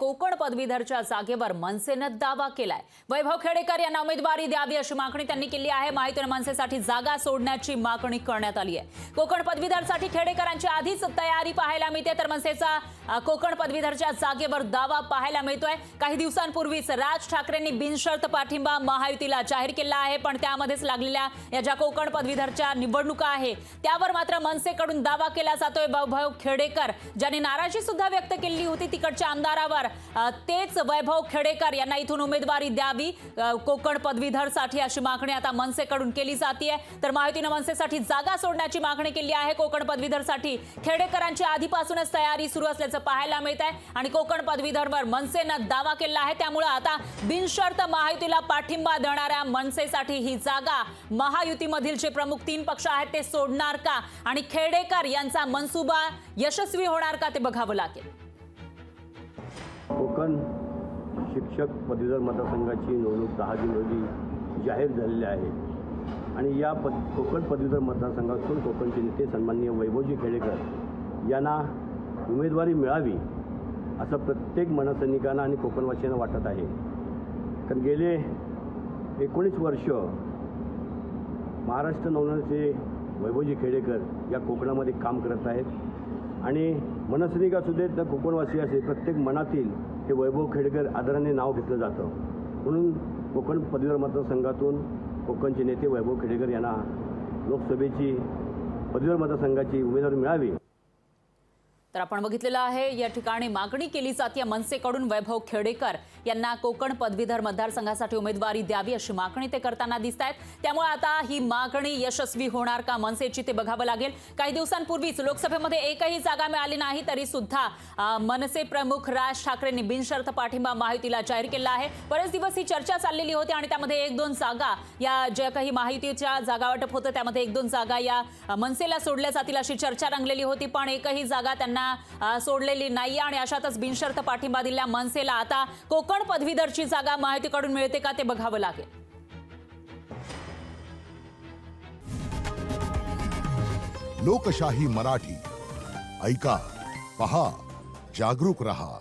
कोकण पदवीधरच्या जागेवर मनसेनं दावा केलाय। वैभव खेडेकर यांना उमेदवारी द्यावी अशी मागणी त्यांनी केली आहे। माहिती आणि मनसेसाठी जागा सोडण्याची मागणी करण्यात आली आहे। कोकण पदवीधरसाठी खेडेकरांची आधीच तयारी पाहायला मिळते, तर मनसेचा कोकण पदवीधरच्या जागेवर दावा पाहायला मिळतोय। काही दिवसांपूर्वीच राज ठाकरेंनी बिनशर्त पाठिंबा महायुतीला जाहीर केला आहे, पण त्यामध्येच लागलेल्या या ज्या कोकण पदवीधरच्या निवडणुका आहे त्यावर मात्र मनसेकडून दावा केला जातोय। वैभव खेडेकर ज्यांनी नाराजी सुद्धा व्यक्त केली होती तिकडच्या आमदारावर, तेच वैभव खेडेकर यांना इथून उमेदवारी द्यावी कोकण पदवीधरसाठी अशी मागणी आता मनसेकडून केली जाते। तर महायुतीने मनसेसाठी जागा सोडण्याची मागणी केली आहे। कोकण पदवीधरसाठी खेडेकरांची आधीपासूनच तयारी सुरू असल्याचं पाहायला मिळत आहे आणि कोकण पदवीधरवर मनसेनं दावा केला आहे। त्यामुळे आता बिनशर्त महायुतीला पाठिंबा देणाऱ्या मनसेसाठी ही जागा महायुतीमधील जे प्रमुख 3 पक्ष आहेत ते सोडणार का आणि खेडेकर यांचा मनसुबा यशस्वी होणार का ते बघावं लागेल। कोकण शिक्षक पदवीधर मतदारसंघाची निवडणूक 10 जून रोजी जाहीर झालेली आहे आणि या कोकण पदवीधर मतदारसंघातून कोकणचे नेते सन्माननीय वैभवजी खेडेकर यांना उमेदवारी मिळावी असं प्रत्येक मनसैनिकांना आणि कोकणवासियांना वाटत आहे। कारण गेले 19 वर्ष महाराष्ट्र नवनिर्माणचे वैभवजी खेडेकर या कोकणामध्ये काम करत आहेत आणि मनसैनिक असू देत तर कोकणवासी असे प्रत्येक मनातील हे वैभव खेडेकर आदराने नाव घेतलं जातं। म्हणून कोकण पदवीधर मतदारसंघातून कोकणचे नेते वैभव खेडेकर यांना लोकसभेची पदवीधर मतदारसंघाची उमेदवारी मिळावी। तर आपण बघितलेलं आहे या ठिकाणी मागणी केली जाते मनसेकडून वैभव खेडेकर यांना कोकण पदवीधर मतदारसंघासाठी उमेदवारी द्यावी अशी मागणी ते करताना दिसत आहेत। त्यामुळे आता ही मागणी यशस्वी होणार का मनसेची ते बघावं लागेल। काही दिवसांपूर्वीच लोकसभेमध्ये एकही जागा मिळाली नाही तरी सुद्धा मनसे प्रमुख राज ठाकरेंनी बिनशर्त पाठिंबा महायुतीला जाहीर केला आहे। बरेच दिवस ही चर्चा चाललेली होती आणि त्यामध्ये 1-2 जागा या ज्या काही महायुतीच्या जागा वाटप होतं त्यामध्ये 1-2 जागा या मनसेला सोडल्या जातील अशी चर्चा रंगलेली होती, पण एकही जागा त्यांना सोडलेली नाही आणि अशातच बिनशर्त पाठिंबा दिलेल्या मनसेला आता कोकण पदवीधरची जागा महायुतीकडून मिळते का ते बघावं लागेल। लोकशाही मराठी ऐका, पहा, जागरूक रहा।